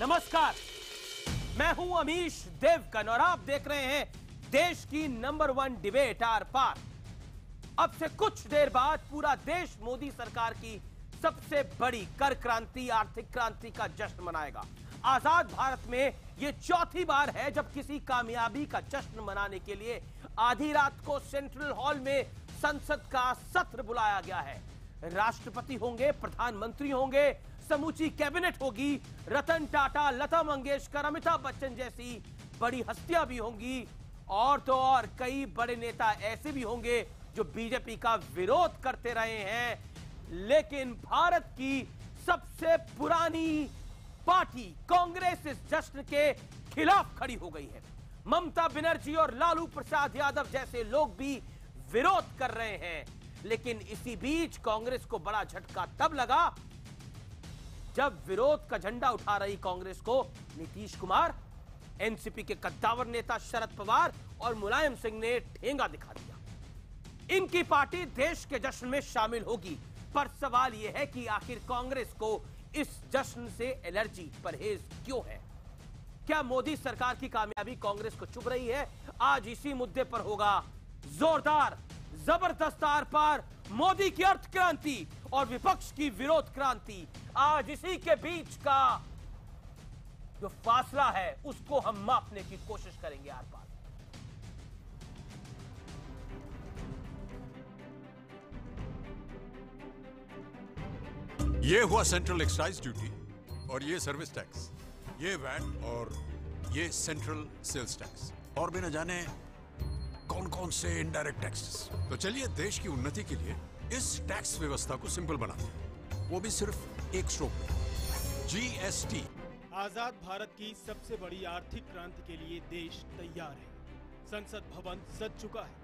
नमस्कार, मैं हूं अमीश देवगन और आप देख रहे हैं देश की नंबर 1 डिबेट आर पार। अब से कुछ देर बाद पूरा देश मोदी सरकार की सबसे बड़ी कर क्रांति, आर्थिक क्रांति का जश्न मनाएगा। आजाद भारत में यह चौथी बार है जब किसी कामयाबी का जश्न मनाने के लिए आधी रात को सेंट्रल हॉल में संसद का सत्र बुलाया गया है। राष्ट्रपति होंगे, प्रधानमंत्री होंगे, समूची कैबिनेट होगी, रतन टाटा, लता मंगेशकर, अमिताभ बच्चन जैसी बड़ी हस्तियां भी होंगी और तो और कई बड़े नेता ऐसे भी होंगे जो बीजेपी का विरोध करते रहे हैं। लेकिन भारत की सबसे पुरानी पार्टी कांग्रेस इस जश्न के खिलाफ खड़ी हो गई है। ममता बनर्जी और लालू प्रसाद यादव जैसे लोग भी विरोध कर रहे हैं। लेकिन इसी बीच कांग्रेस को बड़ा झटका तब लगा जब विरोध का झंडा उठा रही कांग्रेस को नीतीश कुमार, एनसीपी के कद्दावर नेता शरद पवार और मुलायम सिंह ने ठेंगा दिखा दिया। इनकी पार्टी देश के जश्न में शामिल होगी, पर सवाल यह है कि आखिर कांग्रेस को इस जश्न से एलर्जी, परहेज क्यों है? क्या मोदी सरकार की कामयाबी कांग्रेस को चुभ रही है? आज इसी मुद्दे पर होगा जोरदार, जबरदस्त आर पार। मोदी की अर्थ क्रांति और विपक्ष की विरोध क्रांति, आज इसी के बीच का जो फासला है उसको हम मापने की कोशिश करेंगे आर पार। ये हुआ सेंट्रल एक्साइज ड्यूटी और ये सर्विस टैक्स, ये वैट और ये सेंट्रल सेल्स टैक्स और भी न जाने कौन कौन से इनडायरेक्ट टैक्सेस। तो चलिए देश की उन्नति के लिए इस टैक्स व्यवस्था को सिंपल बनाते हैं, वो भी सिर्फ एक स्ट्रोक में, जीएसटी। आजाद भारत की सबसे बड़ी आर्थिक क्रांति के लिए देश तैयार है। संसद भवन सज चुका है।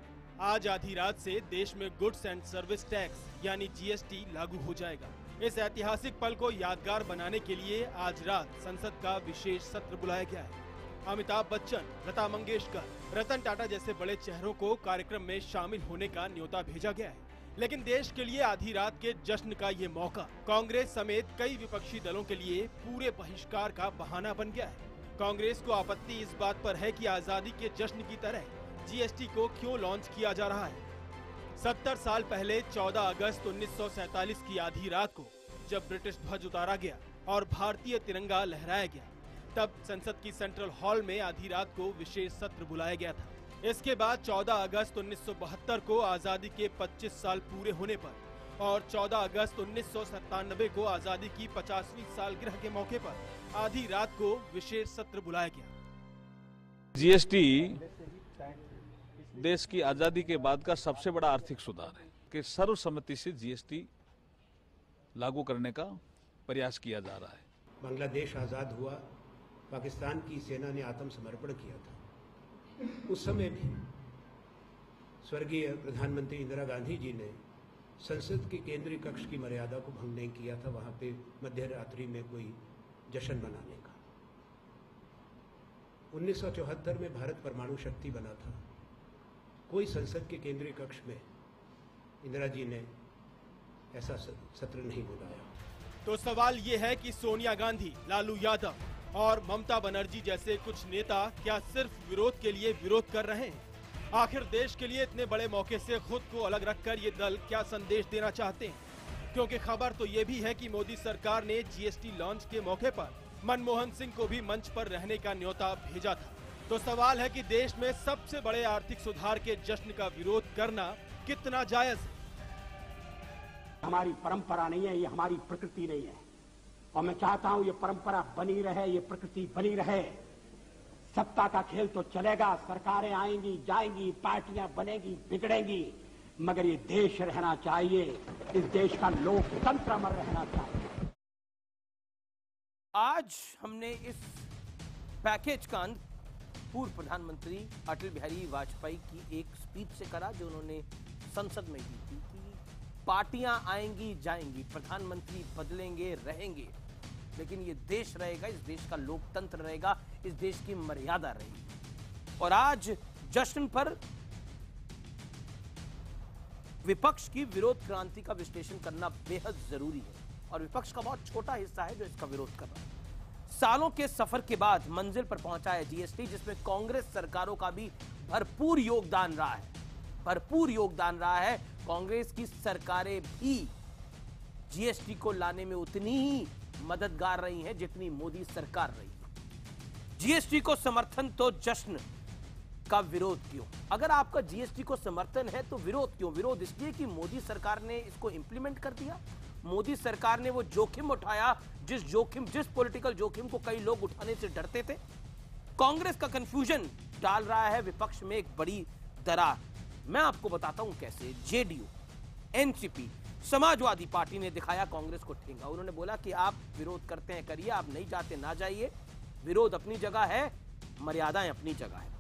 आज आधी रात से देश में गुड्स एंड सर्विस टैक्स यानी जीएसटी लागू हो जाएगा। इस ऐतिहासिक पल को यादगार बनाने के लिए आज रात संसद का विशेष सत्र बुलाया गया है। अमिताभ बच्चन, लता मंगेशकर, रतन टाटा जैसे बड़े चेहरों को कार्यक्रम में शामिल होने का न्योता भेजा गया है। लेकिन देश के लिए आधी रात के जश्न का ये मौका कांग्रेस समेत कई विपक्षी दलों के लिए पूरे बहिष्कार का बहाना बन गया है। कांग्रेस को आपत्ति इस बात पर है कि आजादी के जश्न की तरह जीएसटी को क्यों लॉन्च किया जा रहा है। 70 साल पहले 14 अगस्त 1947 की आधी रात को जब ब्रिटिश ध्वज उतारा गया और भारतीय तिरंगा लहराया गया, तब संसद की सेंट्रल हॉल में आधी रात को विशेष सत्र बुलाया गया था। इसके बाद 14 अगस्त 1972 को आजादी के 25 साल पूरे होने पर और 14 अगस्त 1997 को आजादी की 50वीं सालगिरह के मौके पर आधी रात को विशेष सत्र बुलाया गया। जीएसटी देश की आजादी के बाद का सबसे बड़ा आर्थिक सुधार है कि सर्वसम्मति से जीएसटी लागू करने का प्रयास किया जा रहा है। बांग्लादेश आजाद हुआ, पाकिस्तान की सेना ने आत्मसमर्पण किया था। उस समय भी स्वर्गीय प्रधानमंत्री इंदिरा गांधी जी ने संसद के केंद्रीय कक्ष की मर्यादा को भंग नहीं किया था, वहां पे मध्य रात्रि में कोई जश्न मनाने का। 1974 में भारत परमाणु शक्ति बना था, कोई संसद के केंद्रीय कक्ष में इंदिरा जी ने ऐसा सत्र नहीं बुलाया। तो सवाल ये है कि सोनिया गांधी, लालू यादव और ममता बनर्जी जैसे कुछ नेता क्या सिर्फ विरोध के लिए विरोध कर रहे हैं? आखिर देश के लिए इतने बड़े मौके से खुद को अलग रखकर ये दल क्या संदेश देना चाहते हैं? क्योंकि खबर तो ये भी है कि मोदी सरकार ने जीएसटी लॉन्च के मौके पर मनमोहन सिंह को भी मंच पर रहने का न्योता भेजा था। तो सवाल है कि देश में सबसे बड़े आर्थिक सुधार के जश्न का विरोध करना कितना जायज है? हमारी परंपरा नहीं है, ये हमारी प्रकृति नहीं है और मैं चाहता हूं ये परंपरा बनी रहे, ये प्रकृति बनी रहे। सत्ता का खेल तो चलेगा, सरकारें आएंगी जाएंगी, पार्टियां बनेगी बिगड़ेंगी, मगर ये देश रहना चाहिए, इस देश का लोकतंत्र अमर रहना चाहिए। आज हमने इस पैकेज का अंत पूर्व प्रधानमंत्री अटल बिहारी वाजपेयी की एक स्पीच से करा जो उन्होंने संसद में दी थी कि पार्टियां आएंगी जाएंगी, प्रधानमंत्री बदलेंगे रहेंगे, लेकिन ये देश रहेगा, इस देश का लोकतंत्र रहेगा, इस देश की मर्यादा रहेगी। और आज जश्न पर विपक्ष की विरोध क्रांति का विश्लेषण करना बेहद जरूरी है और विपक्ष का बहुत छोटा हिस्सा है जो इसका विरोध कर रहा है। सालों के सफर के बाद मंजिल पर पहुंचा है जीएसटी, जिसमें कांग्रेस सरकारों का भी भरपूर योगदान रहा है। भरपूर योगदान रहा है। कांग्रेस की सरकारें भी जीएसटी को लाने में उतनी ही मददगार रही हैं जितनी मोदी सरकार रही है। जीएसटी को समर्थन तो जश्न का विरोध क्यों? अगर आपका जीएसटी को समर्थन है तो विरोध क्यों? विरोध इसलिए कि मोदी सरकार ने इसको इंप्लीमेंट कर दिया। मोदी सरकार ने वो जोखिम उठाया जिस पॉलिटिकल जोखिम को कई लोग उठाने से डरते थे। कांग्रेस का कंफ्यूजन डाल रहा है विपक्ष में एक बड़ी दरार। मैं आपको बताता हूं कैसे। जेडीयू, एनसीपी, समाजवादी पार्टी ने दिखाया कांग्रेस को ठेंगा। उन्होंने बोला कि आप विरोध करते हैं करिए, आप नहीं चाहते ना जाइए। विरोध अपनी जगह है, मर्यादाएं अपनी जगह है।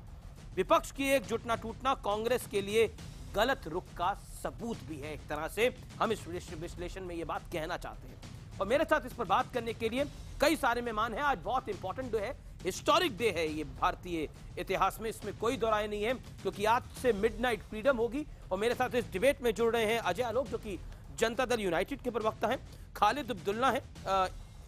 विपक्ष की एकजुट ना टूटना कांग्रेस के लिए गलत रुख का सबूत भी है। एक तरह से हम इस विश्लेषण में ये बात कहना चाहते हैं। और मेरे साथ इस पर बात करने के लिए कई सारे मेहमान हैं। आज बहुत इंपॉर्टेंट डे है, हिस्टोरिक डे है ये भारतीय इतिहास में, इसमें कोई दो राय नहीं है, क्योंकि आज से मिडनाइट फ्रीडम होगी। और मेरे साथ इस डिबेट में जुड़ रहे हैं अजय आलोक, जो कि जनता दल यूनाइटेड के प्रवक्ता हैं, खालिद अब्दुल्ला हैं,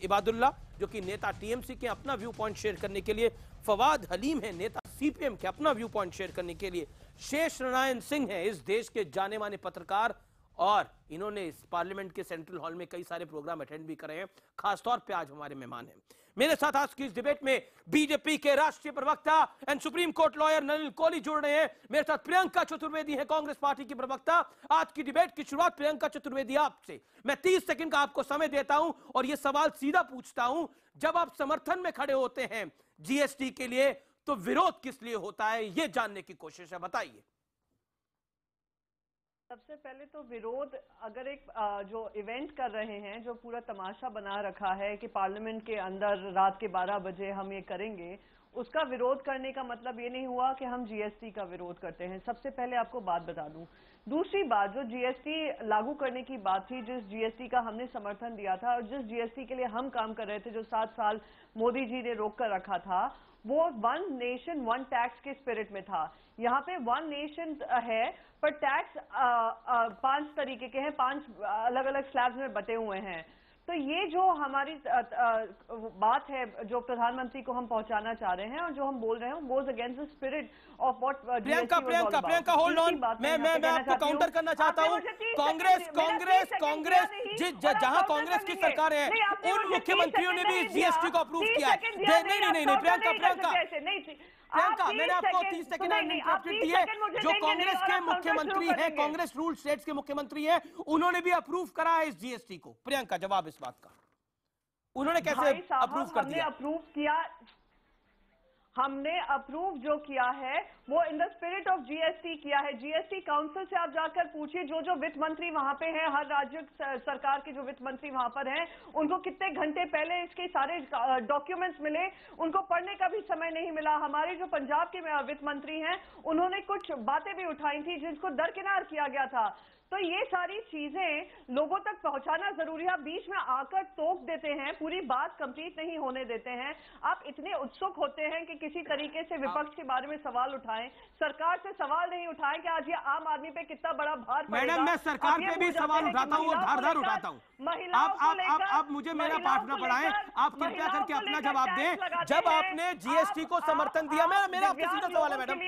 इबादुल्ला जो कि नेता टीएमसी के अपना व्यू पॉइंट शेयर करने के लिए, फवाद हलीम है नेता सीपीएम के अपना व्यू पॉइंट शेयर करने के लिए, शेष नारायण सिंह है इस देश के जाने माने पत्रकार, और इन्होंने इस पार्लियामेंट के सेंट्रल हॉल में कई सारे प्रोग्राम अटेंड भी करे हैं। खासतौर पे आज हमारे मेहमान हैं। मेरे साथ आज की इस डिबेट में बीजेपी के राष्ट्रीय प्रवक्ता and supreme court lawyer Nalin Kohli जुड़ रहे हैं। मेरे साथ प्रियंका चतुर्वेदी है, कांग्रेस पार्टी की प्रवक्ता। आज की डिबेट की शुरुआत प्रियंका चतुर्वेदी आपसे। मैं 30 सेकंड का आपको समय देता हूं और यह सवाल सीधा पूछता हूं, जब आप समर्थन में खड़े होते हैं जीएसटी के लिए तो विरोध किस लिए होता है, यह जानने की कोशिश है, बताइए। सबसे पहले तो विरोध, अगर एक जो इवेंट कर रहे हैं, जो पूरा तमाशा बना रखा है कि पार्लियामेंट के अंदर रात के 12 बजे हम ये करेंगे, उसका विरोध करने का मतलब ये नहीं हुआ कि हम जीएसटी का विरोध करते हैं। सबसे पहले आपको बात बता दूं। दूसरी बात, जो जीएसटी लागू करने की बात थी, जिस जीएसटी का हमने समर्थन दिया था और जिस जीएसटी के लिए हम काम कर रहे थे, जो 7 साल मोदी जी ने रोक कर रखा था, वो 1 नेशन 1 टैक्स के स्पिरिट में था। यहाँ पे 1 नेशन है, पर टैक्स 5 तरीके के हैं, 5 अलग अलग स्लैब्स में बटे हुए हैं। तो ये जो हमारी बात है, जो प्रधानमंत्री को हम पहुंचाना चाह रहे हैं और जो हम बोल रहे हैं, goes against the spirit of what Priyanka hold on. मैं आपको काउंटर करना चाहता हूं। कांग्रेस जहां कांग्रेस की सरकार है, उन मुख्यमंत्रियों ने भी जीएसटी को अप्रूव किया है। नहीं प्रियंका, मैंने आपको 30 सेकंड इंटरप्टेड दिए। जो कांग्रेस के मुख्यमंत्री हैं, कांग्रेस रूल स्टेट्स के मुख्यमंत्री हैं, उन्होंने भी अप्रूव करा है इस जीएसटी को। प्रियंका, जवाब इस बात का, उन्होंने कैसे अप्रूव कर दिया? अप्रूव किया, हमने अप्रूव जो किया है वो in the spirit of GST किया है। जीएसटी काउंसिल से आप जाकर पूछिए, जो वित्त मंत्री वहां पे हैं, हर राज्य सरकार के जो वित्त मंत्री वहां पर हैं, उनको कितने घंटे पहले इसके सारे डॉक्यूमेंट्स मिले, उनको पढ़ने का भी समय नहीं मिला। हमारे जो पंजाब के वित्त मंत्री हैं, उन्होंने कुछ बातें भी उठाई थी जिनको दरकिनार किया गया था। तो ये सारी चीजें लोगों तक पहुंचाना जरूरी है। बीच में आकर टोक देते हैं, पूरी बात कंप्लीट नहीं होने देते हैं। आप इतने उत्सुक होते हैं कि किसी तरीके से विपक्ष के बारे में सवाल उठाएं, सरकार से सवाल नहीं उठाएं कि आज ये आम आदमी पे कितना बड़ा भार पड़ेगा। मैडम, मैं सरकार पे भी सवाल उठाता हूँ और धार उठाता हूँ। आप मुझे मेरा पाठ न पढ़ाएं, आप कृपया करके अपना जवाब दें। जब आपने जीएसटी को समर्थन दिया, मेरा आपसे सीधा सवाल है मैडम,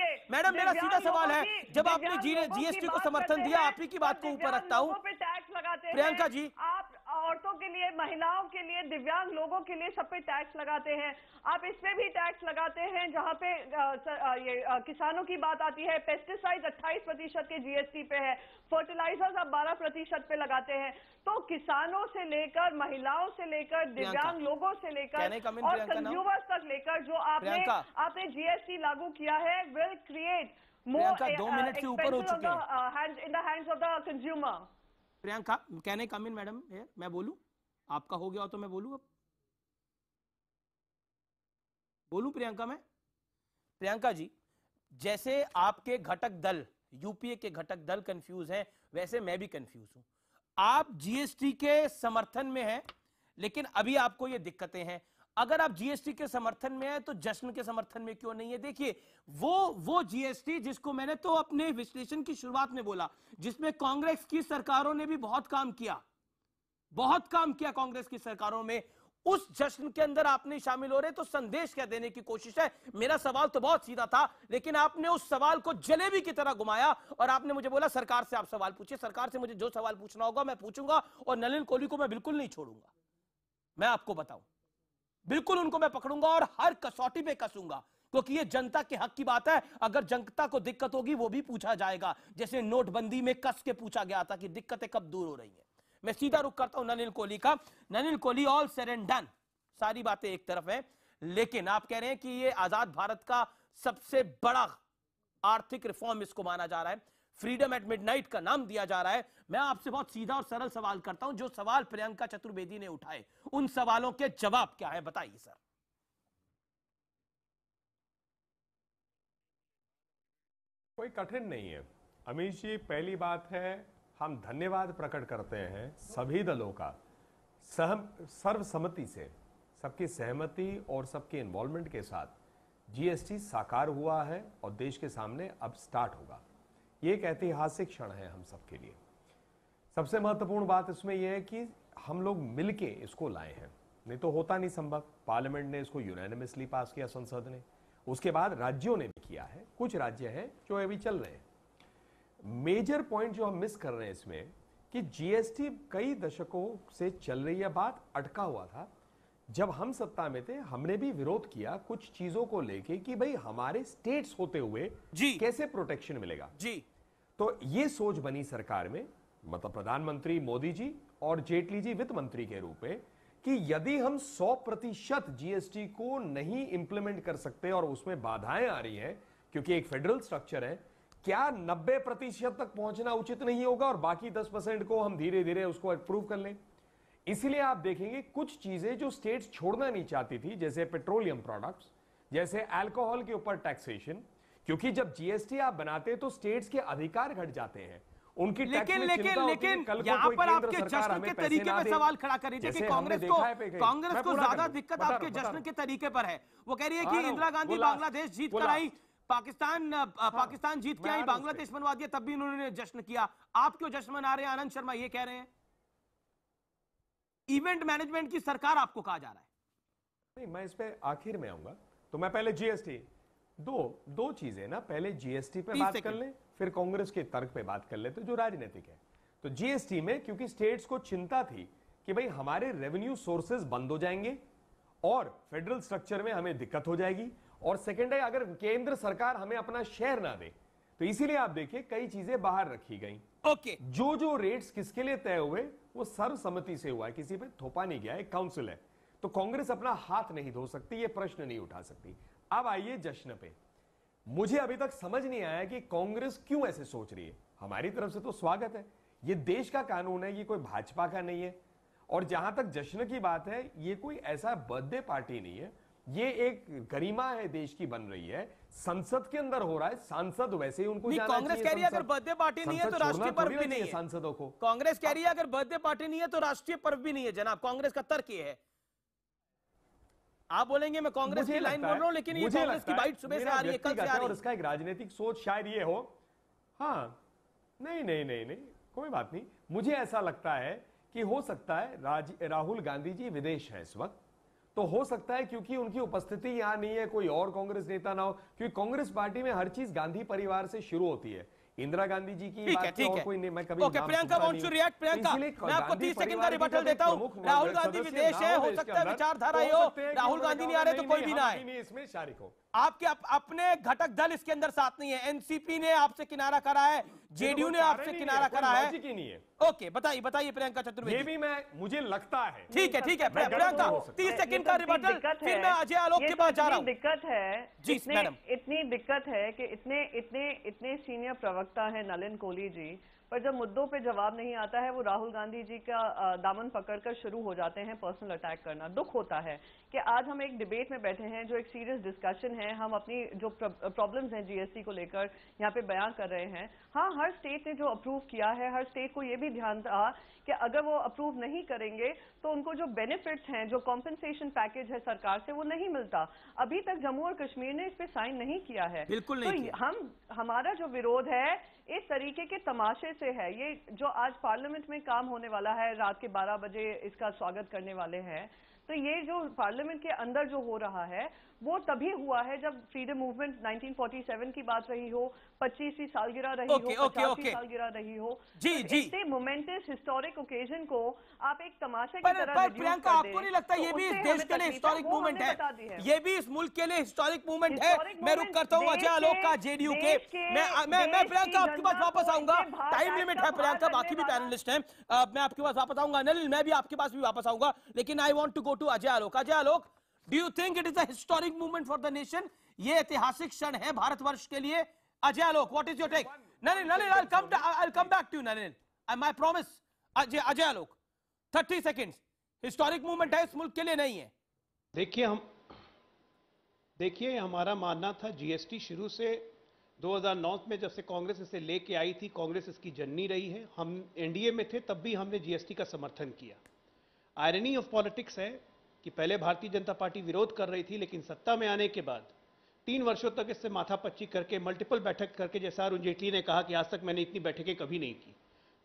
मेरा सीधा सवाल है, जब आपने जीएसटी को समर्थन दिया, आप ही की बात को ऊपर रखता हूं, टैक्स लगाते हैं प्रियंका जी, आप औरतों के लिए, महिलाओं के लिए, दिव्यांग लोगों के लिए सब पे टैक्स लगाते हैं। आप इस पे भी टैक्स लगाते हैं, जहां पे किसानों की बात आती है। पेस्टिसाइड 28% के जीएसटी पे है, फर्टिलाइजर्स आप 12% पे लगाते हैं। तो किसानों से लेकर, महिलाओं से लेकर, दिव्यांग लोगों से लेकर और कंज्यूमर्स तक लेकर जो आपने जीएसटी लागू किया है, विल क्रिएट प्रियंका 2 मिनट से ऊपर हो चुके हैं in the hands of the consumer. Priyanka, can I come in madam? मैं बोलूं? आपका हो गया हो तो मैं बोलूं? अब बोलूं प्रियंका? मैं प्रियंका जी, जैसे आपके घटक दल, यूपीए के घटक दल कंफ्यूज हैं, वैसे मैं भी कंफ्यूज हूं। आप जीएसटी के समर्थन में हैं, लेकिन अभी आपको ये दिक्कतें हैं। अगर आप जीएसटी के समर्थन में है तो जश्न के समर्थन में क्यों नहीं है? देखिए, वो जीएसटी जिसको मैंने तो अपने विश्लेषण की शुरुआत में बोला, जिसमें कांग्रेस की सरकारों ने भी बहुत काम किया कांग्रेस की सरकारों में, उस जश्न के अंदर आप नहीं शामिल हो रहे, तो संदेश क्या देने की कोशिश है? मेरा सवाल तो बहुत सीधा था, लेकिन आपने उस सवाल को जलेबी की तरह घुमाया और आपने मुझे बोला सरकार से आप सवाल पूछिए। सरकार से मुझे जो सवाल पूछना होगा मैं पूछूंगा, और नलिन कोहली को मैं बिल्कुल नहीं छोड़ूंगा। मैं आपको बताऊं, बिल्कुल उनको मैं पकड़ूंगा और हर कसौटी पे कसूंगा, क्योंकि ये जनता के हक की बात है। अगर जनता को दिक्कत होगी वो भी पूछा जाएगा, जैसे नोटबंदी में कस के पूछा गया था कि दिक्कतें कब दूर हो रही हैं। मैं सीधा रुख करता हूं नलिन कोहली का। Nalin Kohli, all said and done, सारी बातें एक तरफ है, लेकिन आप कह रहे हैं कि ये आजाद भारत का सबसे बड़ा आर्थिक रिफॉर्म इसको माना जा रहा है, फ्रीडम एट मिडनाइट का नाम दिया जा रहा है। मैं आपसे बहुत सीधा और सरल सवाल करता हूं, जो सवाल प्रियंका चतुर्वेदी ने उठाए उन सवालों के जवाब क्या है, बताइए सर। कोई कठिन नहीं है अमीश जी। पहली बात है, हम धन्यवाद प्रकट करते हैं सभी दलों का सर्वसम्मति से, सबकी सहमति और सबके इन्वॉल्वमेंट के साथ जीएसटी साकार हुआ है और देश के सामने अब स्टार्ट होगा। ये एक ऐतिहासिक क्षण है हम सबके लिए। सबसे महत्वपूर्ण बात इसमें यह है कि हम लोग मिलके इसको लाए हैं, नहीं तो होता नहीं संभव। पार्लियामेंट ने इसको यूनानिमसली पास किया, संसद ने, उसके बाद राज्यों ने भी किया है, कुछ राज्य हैं जो अभी चल रहे हैं। मेजर पॉइंट जो हम मिस कर रहे हैं इसमें कि जीएसटी कई दशकों से चल रही है, बात अटका हुआ था। जब हम सत्ता में थे हमने भी विरोध किया कुछ चीजों को लेके कि भाई हमारे स्टेट्स होते हुए जी कैसे प्रोटेक्शन मिलेगा जी। तो ये सोच बनी सरकार में, मतलब प्रधानमंत्री मोदी जी और जेटली जी वित्त मंत्री के रूप में, कि यदि हम 100% जीएसटी को नहीं इंप्लीमेंट कर सकते और उसमें बाधाएं आ रही हैं, क्योंकि एक फेडरल स्ट्रक्चर है, क्या 90% तक पहुंचना उचित नहीं होगा और बाकी 10% को हम धीरे धीरे उसको अप्रूव कर लें। इसलिए आप देखेंगे कुछ चीजें जो स्टेट्स छोड़ना नहीं चाहती थी, जैसे पेट्रोलियम प्रोडक्ट्स, जैसे अल्कोहल के ऊपर टैक्सेशन, क्योंकि जब जीएसटी आप बनाते तो स्टेट्स के अधिकार घट जाते हैं, उनकी लेकिन यहाँ पर आपके जश्न के तरीके पे सवाल खड़ा कर रही है कि कांग्रेस को ज्यादा दिक्कत आपके जश्न के तरीके पर है। वो कह रही है कि इंदिरा गांधी बांग्लादेश जीत कर आई, पाकिस्तान जीत के आई, बांग्लादेश बनवा दिया, तब भी उन्होंने जश्न किया। आप क्यों जश्न मना रहे हैं? आनंद शर्मा ये कह रहे हैं इवेंट मैनेजमेंट की सरकार आपको कहा जा रहा है। नहीं, मैं इस पे आखिर में आऊंगा, तो मैं पहले जीएसटी, दो चीजें ना, पहले जीएसटी पे बात कर ले, फिर कांग्रेस के तर्क पे बात कर लेते जो राजनीतिक है। तो जीएसटी में क्योंकि स्टेट्स को चिंता थी कि भाई हमारे रेवेन्यू सोर्सेज बंद हो जाएंगे और फेडरल स्ट्रक्चर में हमें दिक्कत हो जाएगी, और सेकेंड है अगर केंद्र सरकार हमें अपना शेयर ना दे, तो इसीलिए आप देखिए कई चीजें बाहर रखी गई। ओके, जो रेट्स किसके लिए तय हुए वो सर्वसम्मति से हुआ है, किसी पे थोपा नहीं गया, एक काउंसिल है। तो कांग्रेस अपना हाथ नहीं धो सकती, ये प्रश्न नहीं उठा सकती। अब आइए जश्न पे। मुझे अभी तक समझ नहीं आया कि कांग्रेस क्यों ऐसे सोच रही है। हमारी तरफ से तो स्वागत है, ये देश का कानून है, ये कोई भाजपा का नहीं है। और जहां तक जश्न की बात है, ये कोई ऐसा बर्थडे पार्टी नहीं है, ये एक गरिमा है देश की बन रही है, संसद के अंदर हो रहा है, सांसद वैसे ही उनको जाना चाहिए। कांग्रेस कह रही है अगर बर्थडे पार्टी नहीं है तो राष्ट्रीय पर्व भी नहीं है सांसदों को। कांग्रेस कह रही है अगर बर्थडे पार्टी नहीं है तो राष्ट्रीय पर्व भी नहीं है। जनाब, कांग्रेस का तर्क ये है। आप बोलेंगे मैं कांग्रेस की लाइन बोल रहा हूं, लेकिन ये कांग्रेस की बाइट सुबह से आ रही है, कल से आ रही है, और इसका एक राजनीतिक सोच शायद ये हो। हाँ, नहीं, कोई बात नहीं। मुझे ऐसा लगता है कि हो सकता है राहुल गांधी जी विदेश हैं इस वक्त, तो हो सकता है क्योंकि उनकी उपस्थिति यहां नहीं है, कोई और कांग्रेस नेता ना हो, क्योंकि कांग्रेस पार्टी में हर चीज गांधी परिवार से शुरू होती है। इंदिरा गांधी जी की बात और कोई नहीं, मैं कभी Priyanka wants to react. Priyanka, मैं आपको 30 सेकंड का रिबटल देता हूं। राहुल गांधी विदेश है, हो सकता है विचारधारा ही हो, राहुल गांधी नहीं आ रहे तो कोई भी ना आए। इसमें शारिक हो, आपके अपने घटक दल इसके अंदर साथ नहीं है। एनसीपी ने आपसे किनारा करा है, जेडीयू ने आपसे किनारा करा है। ओके, बताइए प्रियंका चतुर्वेदी। ये भी मुझे लगता है। ठीक है प्रियंका, 30 सेकंड का रिबटल, फिर मैं अजय आलोक के पास जा रहा हूं। दिक्कत है जी मैडम, इतनी दिक्कत है कि इतने सीनियर प्रवक्ता है नलिन कोहली जी, पर जब मुद्दों पे जवाब नहीं आता है वो राहुल गांधी जी का दामन पकड़कर शुरू हो जाते हैं पर्सनल अटैक करना। दुख होता है कि आज हम एक डिबेट में बैठे हैं, जो एक सीरियस डिस्कशन है, हम अपनी जो प्रॉब्लम्स हैं जीएसटी को लेकर यहाँ पे बयान कर रहे हैं। हाँ, हर स्टेट ने जो अप्रूव किया है, हर स्टेट को ये भी ध्यान था कि अगर वो अप्रूव नहीं करेंगे तो उनको जो बेनिफिट्स हैं, जो कॉम्पेंसेशन पैकेज है सरकार से, वो नहीं मिलता। अभी तक जम्मू और कश्मीर ने इस पे साइन नहीं किया है। बिल्कुल नहीं तो हमारा जो विरोध है इस तरीके के तमाशे से है। ये जो आज पार्लियामेंट में काम होने वाला है, रात के 12 बजे इसका स्वागत करने वाले हैं, तो ये जो पार्लियामेंट के अंदर जो हो रहा है वो तभी हुआ है जब फ्रीडम मूवमेंट 1947 की बात रही हो, 25वीं सालगिरह रही हो, 50वीं सालगिरह रही हो। जी जी, इतने मोमेंटस हिस्टोरिक ओकेजन को आप एक तमाशे की तरह पर प्रियंका, आपको नहीं लगता ये भी इस देश के लिए हिस्टोरिक मूवमेंट है? ये भी इस मुल्क के लिए हिस्टोरिक मूवमेंट है। मैं रुक करता हूँ अजय आलोक का, जेडीयू के। मैं प्रियंका आपके पास वापस आऊंगा, टाइम लिमिट है प्रियंका, बाकी भी पैनलिस्ट हैं। मैं आपके पास वापस आऊंगा। अनिल, मैं भी आपके पास भी वापस आऊंगा, लेकिन I want to go to Ajay Alok. Ajay Alok, do you think it is a historic movement for the nation? ये ऐतिहासिक क्षण है भारतवर्ष के लिए। Ajay Alok, what is your take? Nalin, I'll come back to you, Nalin. My promise. Ajay Alok, 30 seconds. Historic movement है, इस मुल्क के लिए नहीं है। देखिए हमारा मानना था, जीएसटी शुरू से 2009 में जब से कांग्रेस इसे लेके आई थी, कांग्रेस इसकी जननी रही है। हम एनडीए में थे तब भी हमने जीएसटी का समर्थन किया। आयरनी ऑफ पॉलिटिक्स है कि पहले भारतीय जनता पार्टी विरोध कर रही थी, लेकिन सत्ता में आने के बाद 3 वर्षों तक इससे माथापच्ची करके, मल्टीपल बैठक करके, जैसा अरुण जेटली ने कहा कि आज तक मैंने इतनी बैठकें कभी नहीं की,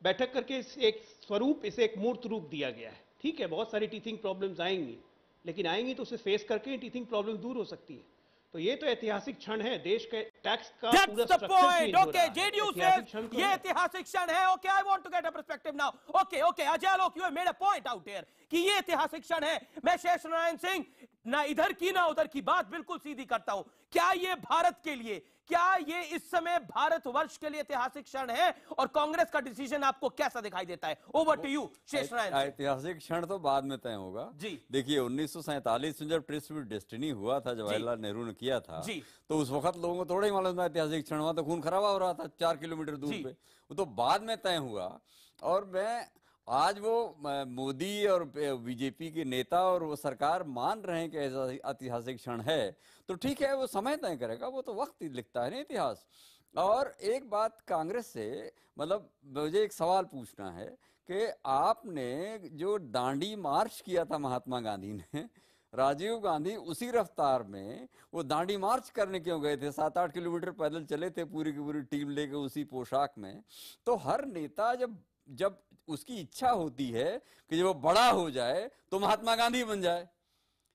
बैठक करके इसे एक मूर्त रूप दिया गया है। ठीक है, बहुत सारी टीथिंग प्रॉब्लम्स आएंगी, लेकिन आएंगी तो उसे फेस करके टीथिंग प्रॉब्लम दूर हो सकती है। तो ये तो ऐतिहासिक क्षण है, देश के टैक्स का पूरा स्ट्रक्चर चेंज हो रहा है। JDU says ये ऐतिहासिक क्षण है। Okay, I want to get a perspective now. Okay, Ajay Alok, you have made a point out here कि ये ऐतिहासिक क्षण है। मैं शेष नारायण सिंह, ना इधर की ना उधर की बात बिल्कुल सीधी करता हूं। क्या ये भारत के लिए, क्या ये इस समय भारतवर्ष के लिए ऐतिहासिक क्षण है? और कांग्रेस का डिसीजन आपको कैसा दिखाई देता है? ओवर टू यू शेष नारायण। ऐतिहासिक क्षण तो बाद में तय होगा जी। देखिए 1947 में जब ट्रिस्ट विद डेस्टिनी हुआ था, जवाहरलाल नेहरू ने किया था जी, तो उस वक्त लोगों को थोड़ा ही मालूम था ऐतिहासिक क्षण हुआ, तो खून खराबा हो रहा था 4 किलोमीटर दूर पे। वो तो बाद में तय हुआ। और मैं आज वो मोदी और बीजेपी के नेता और वो सरकार मान रहे हैं कि ऐसा ऐतिहासिक क्षण है, तो ठीक है, वो समय तय करेगा, वो तो वक्त ही लिखता है ना इतिहास। और एक बात कांग्रेस से, मतलब मुझे एक सवाल पूछना है कि आपने जो दांडी मार्च किया था महात्मा गांधी ने, राजीव गांधी उसी रफ्तार में वो दांडी मार्च करने क्यों गए थे? 7-8 किलोमीटर पैदल चले थे पूरी की पूरी टीम लेके उसी पोशाक में। तो हर नेता जब उसकी इच्छा होती है कि जब वो बड़ा हो जाए तो महात्मा गांधी बन जाए,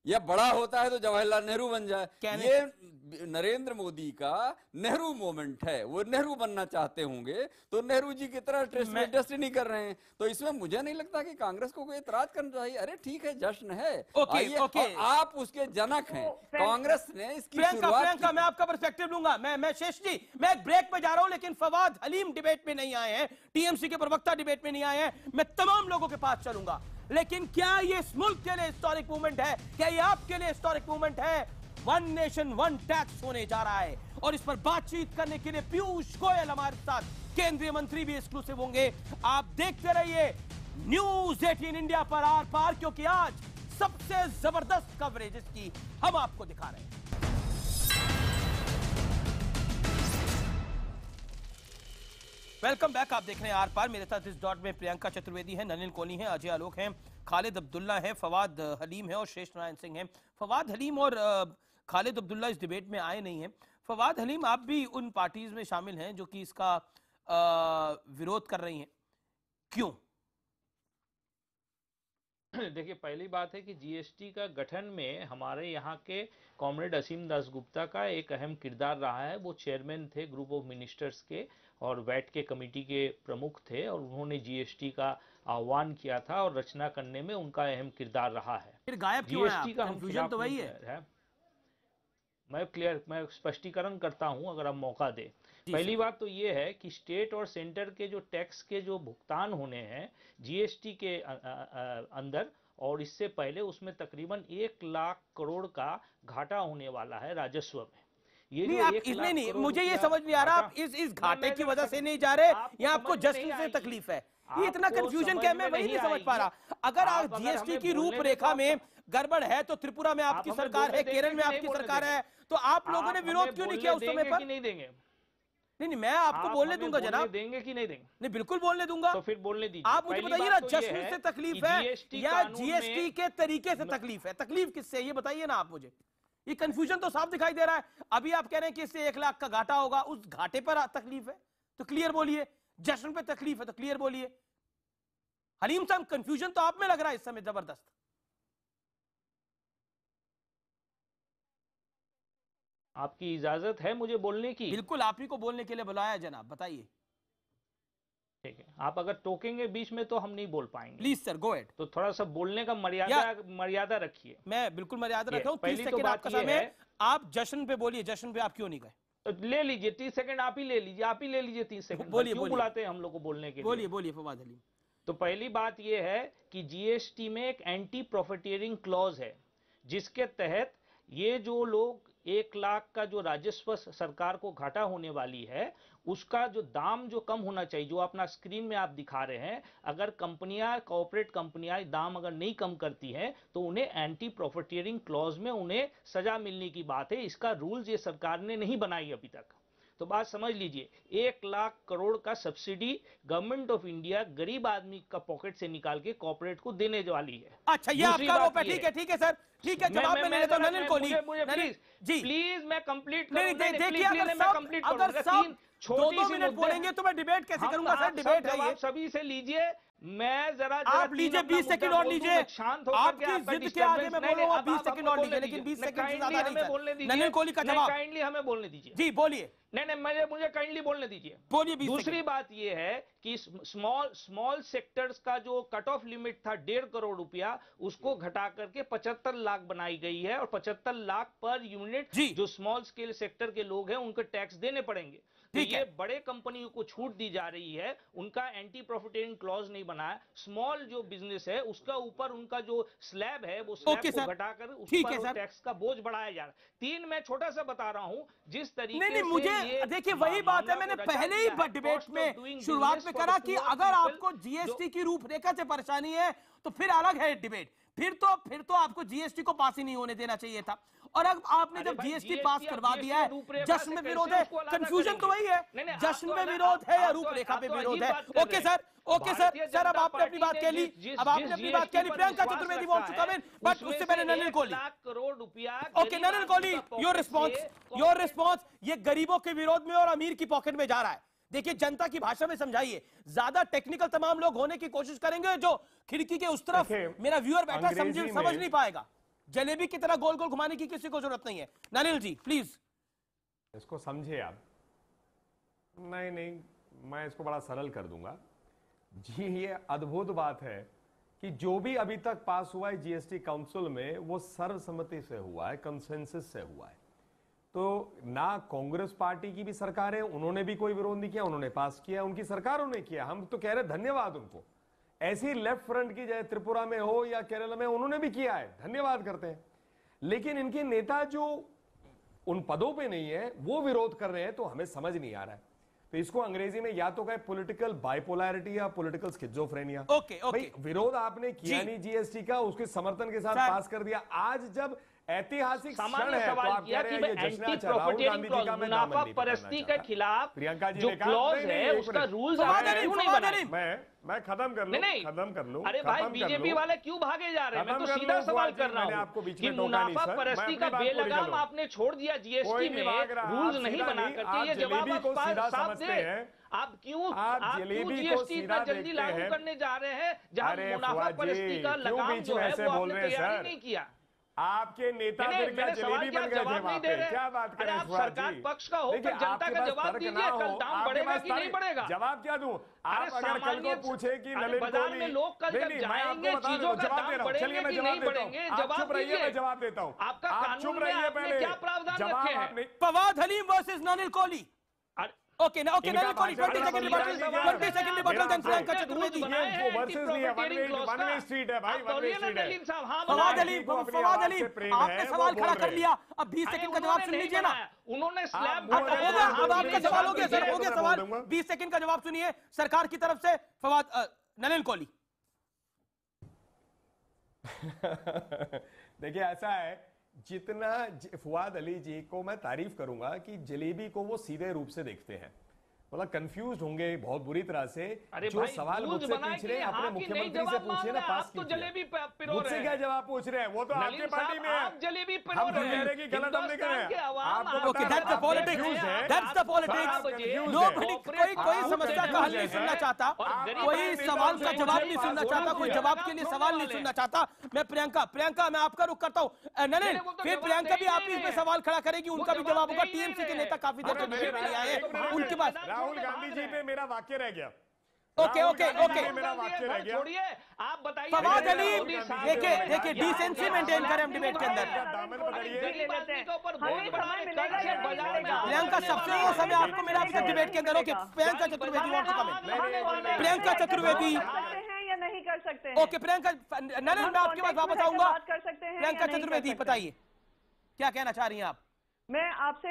या बड़ा होता है तो जवाहरलाल नेहरू बन जाए। ये नरेंद्र मोदी का नेहरू मोमेंट है, वो नेहरू बनना चाहते होंगे तो नेहरू जी की तरह डेस्टिनी कर रहे हैं। तो इसमें मुझे नहीं लगता कि कांग्रेस को कोई एतराज करना चाहिए। अरे ठीक है, जश्न है, आइए, आप उसके जनक हैं। कांग्रेस ने इसकी शुरुआत। मैं आपका पर्सपेक्टिव लूंगा। मैं शेष जी, मैं एक ब्रेक पे जा रहा हूं, लेकिन फवाद हलीम डिबेट में नहीं आए हैं, टीएमसी के प्रवक्ता डिबेट में नहीं आए हैं। मैं तमाम लोगों के पास चलूंगा, लेकिन क्या ये इस मुल्क के लिए हिस्टोरिक मूवमेंट है? क्या ये आपके लिए हिस्टोरिक मूवमेंट है? 1 नेशन 1 टैक्स होने जा रहा है, और इस पर बातचीत करने के लिए पीयूष गोयल हमारे साथ, केंद्रीय मंत्री भी एक्सक्लूसिव होंगे। आप देखते रहिए न्यूज़ 18 इंडिया पर आर पार, क्योंकि आज सबसे जबरदस्त कवरेज इसकी हम आपको दिखा रहे हैं। वेलकम बैक, आप देख रहे हैं आर पार। मेरे साथ इस डॉट में प्रियंका चतुर्वेदी है, नलिन कोहली है, अजय आलोक हैं, खालिद अब्दुल्ला है, फवाद हलीम है और शेष नारायण सिंह हैं। फवाद हलीम और खालिद अब्दुल्ला इस डिबेट में आए नहीं हैं। फवाद हलीम, आप भी उन पार्टीज में शामिल हैं जो कि इसका विरोध कर रही हैं, क्यों? देखिए, पहली बात है कि जीएसटी का गठन में हमारे यहाँ के कॉमरेड असीम दास गुप्ता का एक अहम किरदार रहा है। वो चेयरमैन थे ग्रुप ऑफ मिनिस्टर्स के और वैट के कमेटी के प्रमुख थे, और उन्होंने जीएसटी का आह्वान किया था और रचना करने में उनका अहम किरदार रहा है। फिर गायब क्यों है? जीएसटी का हम तो वही है। मैं स्पष्टीकरण करता हूं अगर आप मौका दे। पहली बात तो ये है कि स्टेट और सेंटर के जो टैक्स के जो भुगतान होने हैं जीएसटी के अंदर, और इससे पहले उसमें तकरीबन 1 लाख करोड़ का घाटा होने वाला है राजस्व में। ये नहीं, आप इसमें नहीं, मुझे ये समझ नहीं आ रहा, आप इस घाटे की वजह से नहीं जा रहे या आपको जस्टिस से तकलीफ है? ये इतना कंफ्यूजन क्या, मैं वही नहीं समझ पा रहा। अगर आप जीएसटी की रूपरेखा में गड़बड़ है तो त्रिपुरा में आपकी सरकार है, केरल में आपकी सरकार है, तो आप लोगों ने विरोध क्यों नहीं किया उस समय पर? नहीं देंगे, नहीं, मैं आपको बोलने दूंगा जनाब। देंगे कि नहीं देंगे? नहीं, बिल्कुल बोलने दूंगा। तो फिर बोलने दीजिए। आप मुझे बताइए ना, जश्न से तकलीफ है या जीएसटी के तरीके से तकलीफ है? तकलीफ किससे है ये बताइए ना आप मुझे। ये कंफ्यूजन तो साफ दिखाई दे रहा है। अभी आप कह रहे हैं कि इससे 1 लाख का घाटा होगा, उस घाटे पर तकलीफ है तो क्लियर बोलिए। जश्न पे तकलीफ है तो क्लियर बोलिए। हलीम साहब, कंफ्यूजन तो आप में लग रहा है इस समय जबरदस्त। आपकी इजाजत है मुझे बोलने की? बिल्कुल, आप ही को बोलने के लिए बुलाया जनाब, बताइए। ठीक है, आप अगर टोकेंगे बीच में तो हम नहीं बोल पाएंगे। Please sir, go ahead. तो थोड़ा सा बोलने का मर्यादा रखिए। मैं बिल्कुल मर्यादा रख रहा हूँ। 30 सेकंड आपका समय है। आप जश्न पे बोलिए। जश्न पे आप क्यों नहीं गए? तो ले लीजिए 30 सेकंड, आप ही ले लीजिए, आप ही ले लीजिए 30 सेकंड। बोलिए, क्यों बुलाते हैं हम लोग को बोलने के लिए? बोलिए बोलिए फवाद हलीम। तो पहली बात यह है कि जीएसटी में एक एंटी प्रॉफिटियरिंग क्लॉज है, जिसके तहत ये जो लोग 1 लाख का जो राजस्व सरकार को घाटा होने वाली है, उसका जो दाम जो कम होना चाहिए, जो अपना स्क्रीन में आप दिखा रहे हैं, अगर कंपनियां, कॉर्पोरेट कंपनियां दाम अगर नहीं कम करती हैं तो उन्हें एंटी प्रॉफिटियरिंग क्लॉज में उन्हें सजा मिलने की बात है। इसका रूल्स ये सरकार ने नहीं बनाई अभी तक। तो बात समझ लीजिए, 1 लाख करोड़ का सब्सिडी गवर्नमेंट ऑफ इंडिया गरीब आदमी का पॉकेट से निकाल के कॉर्पोरेट को देने वाली है। अच्छा, ये आपका आरोप है। ठीक है, ठीक है सर, ठीक है। जवाब में लेता हूं नलिन कोहली। प्लीज मैं कंप्लीट नहीं, देखिए अगर सब 2 मिनट बोलेंगे तो मैं डिबेट कैसे करूंगा सर? डिबेट है ये। सभी से लीजिए, मैं जरा आप लीजिए 20 सेकंड और लीजिए। आपकी जिद के आगे मैं बोल रहा हूँ 20 सेकंड और लीजिए, लेकिन 20 सेकंड से ज्यादा नहीं सर। नलिन कोहली का जवाब। काइंडली हमें बोलने दीजिए। जी बोलिए। नहीं, मुझे काइंडली बोलने दीजिए। बोलिए। दूसरी बात ये है कि स्मॉल सेक्टर्स का जो कट ऑफ लिमिट था 1.5 करोड़ रुपया, उसको घटा करके 75 लाख बनाई गई है, और 75 लाख पर यूनिट जो स्मॉल स्केल सेक्टर के लोग हैं उनको टैक्स देने पड़ेंगे। तो ये बड़े कंपनियों को छूट दी जा रही है, उनका एंटी प्रॉफिटियरिंग क्लॉज नहीं बना है। स्मॉल जो बिजनेस है उसका ऊपर उनका जो स्लैब है वो स्लैब को घटाकर उस पर टैक्स का बोझ बढ़ाया जा रहा है। 3 मैं छोटा सा बता रहा हूं, जिस तरीके से मुझे देखिए वही बात है, मैंने पहले ही डिबेट में शुरुआत में करा कि अगर आपको जीएसटी की रूपरेखा से परेशानी है तो फिर अलग है डिबेट। फिर तो आपको जीएसटी को पास ही नहीं होने देना चाहिए था। और अब आपने जब जीएसटी पास करवा दिया है, जश्न में विरोध है। कंफ्यूजन तो वही है, जश्न में विरोध है या रूपरेखा पे विरोध है। ओके सर, ओके सर, अब आपने अपनी बात कह ली। अब आपने अपनी बात कह ली। Priyanka Chaturvedi wants to come in, but उससे पहले नलिन कोहली। करोड़ रुपया। Okay Nalin Kohli, your response. ये गरीबों के विरोध में और अमीर की पॉकेट में जा रहा है। देखिए, जनता की भाषा में समझाइए। ज्यादा टेक्निकल तमाम लोग होने की कोशिश करेंगे, जो खिड़की के उस तरफ मेरा व्यूअर बैठा समझ नहीं पाएगा। जलेबी की तरह गोल गोल घुमाने की किसी को जरूरत नहीं है। नलिन जी प्लीज इसको समझे आप। नहीं, मैं इसको बड़ा सरल कर दूंगा जी। ये अद्भुत बात है कि जो भी अभी तक पास हुआ है जीएसटी काउंसिल में, वो सर्वसम्मति से हुआ है, कंसेंसस से हुआ है। तो ना कांग्रेस पार्टी की भी सरकार है, उन्होंने भी कोई विरोध नहीं किया, उन्होंने पास किया, उनकी सरकारों ने किया। हम तो कह रहे धन्यवाद उनको। ऐसी लेफ्ट फ्रंट की चाहे त्रिपुरा में हो या केरल में, उन्होंने भी किया है, धन्यवाद करते हैं। लेकिन इनके नेता जो उन पदों पे नहीं है वो विरोध कर रहे हैं, तो हमें समझ नहीं आ रहा है। तो इसको अंग्रेजी में या तो कहे पॉलिटिकल बाइपोलैरिटी या पॉलिटिकल स्किज़ोफ्रेनिया। ओके। भाई विरोध आपने किया नहीं जीएसटी का, उसके समर्थन के साथ पास कर दिया। आज जब ऐतिहासिक क्षण है तो आप कह रहे हैं ये जश्न अच्छा राहुल गांधी जी का मैं मुनाफा परस्ती के खिलाफ प्रियंका जी जो ने क्लॉज है उसका रूल्स मैं खत्म कर लूं। अरे भाई, बीजेपी वाले क्यों भागे जा रहे हैं? मैं तो सीधा सवाल कर रहा हूं कि मुनाफा परस्ती का बेलगाम आपने छोड़ दिया जीएसटी में, रूल्स नहीं बना करके। ये जवाब साफ दे। आप क्यों जीएसटी इतना जल्दी लागू करने जा रहे हैं, जहां मुनाफा परस्ती का लगाम जो है वो आपने तैयारी नहीं किया? आपके नेता फिर क्या जलेबी बन गए थे वहां पे? क्या बात करें आप सरकार पक्ष का होकर जनता का जवाब दीजिए, कल दाम बढ़ेगा कि नहीं बढ़ेगा? जवाब क्या दूं? आप अगर कल को पूछे कि नलिन बाजार में लोग कल जब जाएंगे चीजों का दाम बढ़ेंगे कि नहीं बढ़ेंगे, जवाब दीजिए। मैं जवाब देता हूं। आपका कानून में आपने क्या प्रावधान रखे हैं? Fawad Haleem versus Nalin Kohli. Okay Nalin Kohli 20 second rebuttal then Priyanka Chaturvedi. वो वर्सेस नहीं है, वन वे स्ट्रीट है भाई, वन वे स्ट्रीट है। फवाद हलीम आपने सवाल खड़ा कर लिया, अब 20 सेकंड का जवाब सुन लीजिए ना। उन्होंने स्लैब अब आपका सवाल हो गया सर, हो गया सवाल। 20 सेकंड का जवाब सुनिए सरकार की तरफ से। फवाद नलिन कोहली। देखिए ऐसा है जितना फुआद अली जी को मैं तारीफ करूंगा कि जलेबी को वो सीधे रूप से देखते हैं, मतलब कंफ्यूज होंगे बहुत बुरी तरह से। जो सवाल मुझसे पूछ रहे हैं अपने मुख्यमंत्री से पूछिए ना, पास कीजिए। मुझसे क्या जवाब पूछ रहे हैं, वो तो आपके पार्टी में है। हम कह रहे हैं कि गलत हम नहीं कर रहे हैं। आपको that's the politics, that's the politics. Nobody, कोई समस्या का हल नहीं सुनना चाहता, कोई सवाल का जवाब नहीं सुनना चाहता, कोई जवाब के लिए सवाल नहीं सुनना चाहता। मैं प्रियंका मैं आपका रुख करता हूं। नलिन, फिर प्रियंका भी आप इस पे सवाल खड़ा करेगी, उनका भी जवाब होगा। टीएमसी के नेता काफी देर से डिबेट में आए, उनके पास राहुल गांधी जी पे मेरा वाक्य रह गया। ओके मेरा वाक्य रह गया। छोड़िए, आप बताइए। फवाद अली, देखिए डिसेंसी मेंटेन करें हम डिबेट के अंदर। प्रियंका सबसे वो समय आपको मेरा आपसे डिबेट के अंदर। Okay, Priyanka Chaturvedi want to comment. Priyanka Chaturvedi या नहीं कर सकते। ओके प्रियंका, नलिन मैं आपके पास वापस आऊंगा। प्रियंका चतुर्वेदी बताइए क्या कहना चाह रही हैं आप? मैं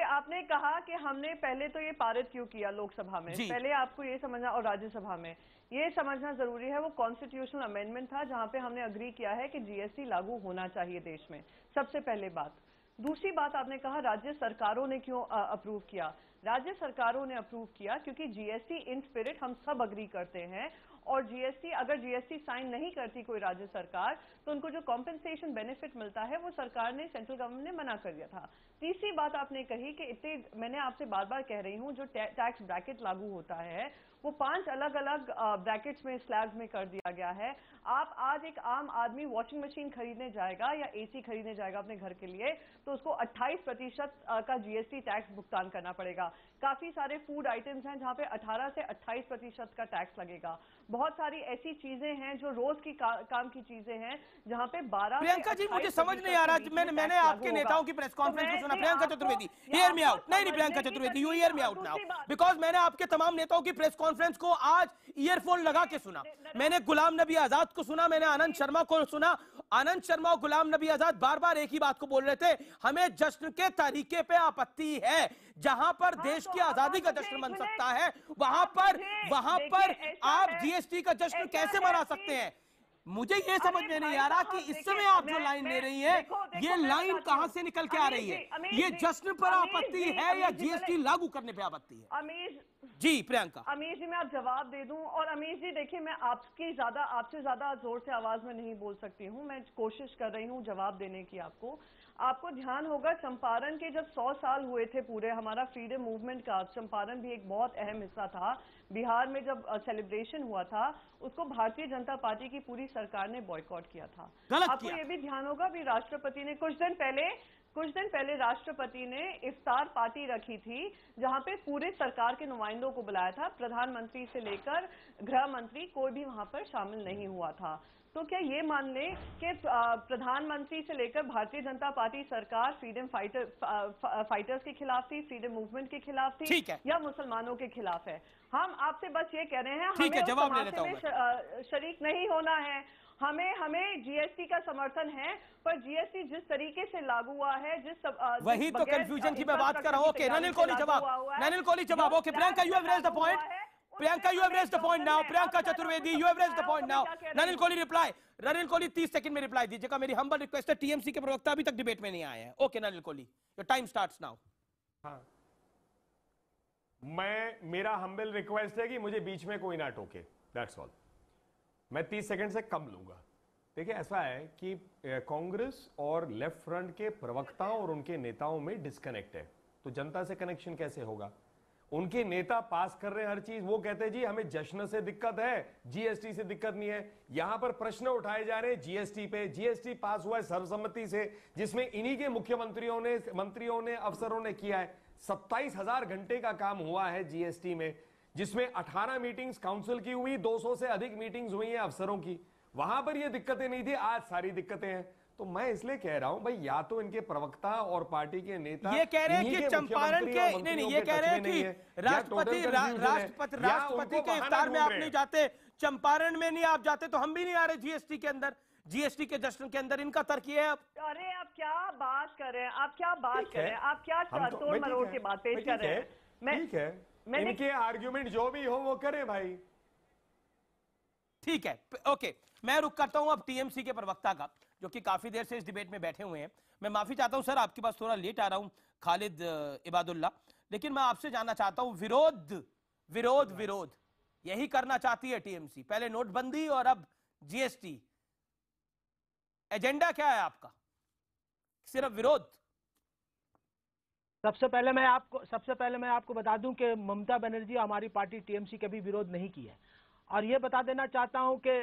आपने कहा कि हमने पहले तो ये पारित क्यों किया लोकसभा में, पहले आपको ये समझना, और राज्यसभा में ये समझना जरूरी है। वो कॉन्स्टिट्यूशनल अमेंडमेंट था जहां पे हमने अग्री किया है कि जीएसटी लागू होना चाहिए देश में, सबसे पहले बात। दूसरी बात, आपने कहा राज्य सरकारों ने क्यों अप्रूव किया। राज्य सरकारों ने अप्रूव किया क्योंकि जीएसटी इन स्पिरिट हम सब अग्री करते हैं, और जीएसटी, अगर जीएसटी साइन नहीं करती कोई राज्य सरकार तो उनको जो कॉम्पेंसेशन बेनिफिट मिलता है वो सरकार ने, सेंट्रल गवर्नमेंट ने मना कर दिया था। तीसरी बात आपने कही कि इतने, मैंने आपसे बार बार कह रही हूं, जो टैक्स ब्रैकेट लागू होता है वो 5 अलग अलग ब्रैकेट्स में, स्लैब्स में कर दिया गया है। आप आज एक आम आदमी वॉशिंग मशीन खरीदने जाएगा या एसी खरीदने जाएगा अपने घर के लिए तो उसको 28% का जीएसटी टैक्स भुगतान करना पड़ेगा। काफी सारे फूड आइटम्स हैं जहां पे 18 से 28% का टैक्स लगेगा। बहुत सारी ऐसी चीजें हैं जो रोज की काम की चीजें हैं जहां पे 12। प्रियंका जी मुझे समझ नहीं आ रहा, मैंने आपके नेताओं की प्रेस कॉन्फ्रेंस को सुना। Priyanka Chaturvedi hear me out. नहीं Priyanka Chaturvedi, you hear me out now, because मैंने आपके तमाम नेताओं की प्रेस कॉन्फ्रेंस को आज ईयरफोन लगा के सुना। मैंने गुलाम नबी आजाद को सुना, मैंने आनंद शर्मा को सुना। आनंद शर्मा और गुलाम नबी आजाद बार बार एक ही बात को बोल रहे थे, हमें जश्न के तरीके पे आपत्ति है। जहां पर देश की आजादी का जश्न बन सकता है वहां पर आप जीएसटी का जश्न कैसे मना सकते हैं? मुझे ये समझ में नहीं आ रहा कि इस समय आप जो लाइन ले रही हैं, ये लाइन कहां से निकल के आ रही है? ये जश्न पर आपत्ति है या जीएसटी लागू करने पे आपत्ति है? अमीर जी प्रियंका। अमीर जी मैं आप जवाब दे दूं, और अमीर जी देखिए मैं आपसे ज्यादा जोर से आवाज में नहीं बोल सकती हूं, मैं कोशिश कर रही हूं जवाब देने की। आपको ध्यान होगा चंपारण के जब 100 साल हुए थे पूरे हमारा फ्रीडम मूवमेंट का, चंपारण भी एक बहुत अहम हिस्सा था। बिहार में जब सेलिब्रेशन हुआ था उसको भारतीय जनता पार्टी की पूरी सरकार ने बॉयकॉट किया था। आपको ये भी ध्यान होगा भी राष्ट्रपति ने कुछ दिन पहले राष्ट्रपति ने इफ्तार पार्टी रखी थी जहां पे पूरे सरकार के नुमाइंदों को बुलाया था, प्रधानमंत्री से लेकर गृह मंत्री कोई भी वहां पर शामिल नहीं हुआ था। तो क्या ये मान लें कि प्रधानमंत्री से लेकर भारतीय जनता पार्टी सरकार फ्रीडम फाइटर्स के खिलाफ थी, फ्रीडम मूवमेंट के खिलाफ थी, या मुसलमानों के खिलाफ है? हम आपसे बस ये कह रहे हैं हमें जवाब ले लेता हूं में शरीक नहीं होना है। हमें जीएसटी का समर्थन है, पर जीएसटी जिस तरीके से लागू हुआ है, वही तो कंफ्यूजन की मैं बात कर रहा हूं। ओके नलिन कोहली जवाब। Okay Priyanka you have raised the point. Priyanka, you have raised the point now. Priyanka Chaturvedi, you have raised the point now. Nalin Kohli reply. Nalin Kohli 30 second में रिप्लाई दीजिएगा। मेरी हम्बल रिक्वेस्ट है, TMC के प्रवक्ता अभी तक debate में नहीं आए हैं। Okay Nalin Kohli, your time starts now. हाँ, मेरा हम्बल रिक्वेस्ट है कि मुझे बीच में कोई ना टोके, दैट्स ऑल। मैं 30 सेकंड से कम लूंगा। देखिए ऐसा है कि कांग्रेस और लेफ्ट फ्रंट के प्रवक्ताओं और उनके नेताओं में डिस्कनेक्ट है, तो जनता से कनेक्शन कैसे होगा? उनके नेता पास कर रहे हैं हर चीज, वो कहते हैं जी हमें जश्न से दिक्कत है, जीएसटी से दिक्कत नहीं है। यहां पर प्रश्न उठाए जा रहे हैं जीएसटी पे। जीएसटी पास हुआ है सर्वसम्मति से, जिसमें इन्हीं के मंत्रियों ने अफसरों ने किया है। 27,000 घंटे का काम हुआ है जीएसटी में, जिसमें 18 मीटिंग्स काउंसिल की हुई, 200 से अधिक मीटिंग्स हुई हैं अफसरों की। वहां पर ये दिक्कतें नहीं थी, आज सारी दिक्कतें हैं। तो मैं इसलिए कह रहा हूं भाई, या तो इनके प्रवक्ता और पार्टी के नेता ये कह रहे हैं कि चंपारण के नहीं, ये कह रहे हैं कि राष्ट्रपति के इफ्तार में आप नहीं जाते, चंपारण में नहीं आप जाते, तो हम भी नहीं आ रहे जीएसटी के अंदर, जीएसटी के जश्न के अंदर। इनका तर्क ये है। अरे आप क्या बात कर रहे हैं, आप क्या तोड़ मरोड़ के बात पेश कर रहे हैं? ठीक है, इनके आर्ग्यूमेंट जो भी हो वो करें भाई। ठीक है, ओके, मैं रुक करता हूं अब टीएमसी के प्रवक्ता का, जो कि काफी देर से इस डिबेट में बैठे हुए हैं। मैं माफी चाहता हूं सर, आपके पास थोड़ा लेट आ रहा हूं, खालिद इबादुल्ला, लेकिन मैं आपसे जानना चाहता हूं, विरोध विरोध विरोध यही करना चाहती है टीएमसी? पहले नोटबंदी और अब जीएसटी, एजेंडा क्या है आपका? सिर्फ विरोध? सबसे पहले मैं आपको बता दूं कि ममता बनर्जी हमारी पार्टी टीएमसी के भी विरोध नहीं की है। और ये बता देना चाहता हूं कि